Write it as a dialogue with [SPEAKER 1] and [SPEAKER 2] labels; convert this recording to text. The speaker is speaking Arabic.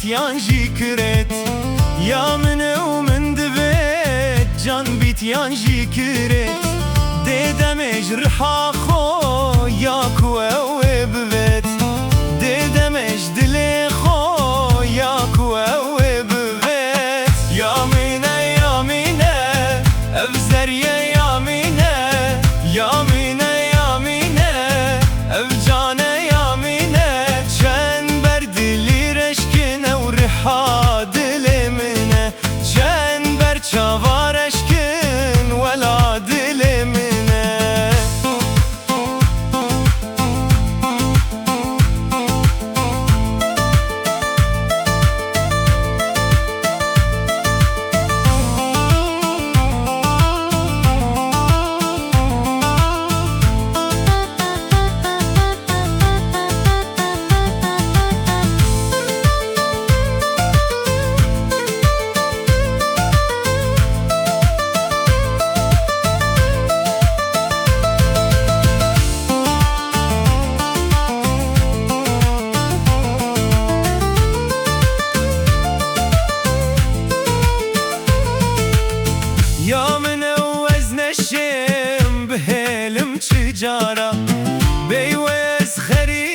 [SPEAKER 1] بیتیانجی کرد یا من و من دبید جان بیتیانجی کرد دیدم اجرحا خو یا کوه و ببید دیدم اجدل خو یا کوه و ببید یا مینه افزریه یا مینه افجانه یا مینه چند بر دلی رشکنه و رحا دل منه چند بر چاوارش کن ولا دل منه یا من وزن شم بهلم چجارا بیوز خری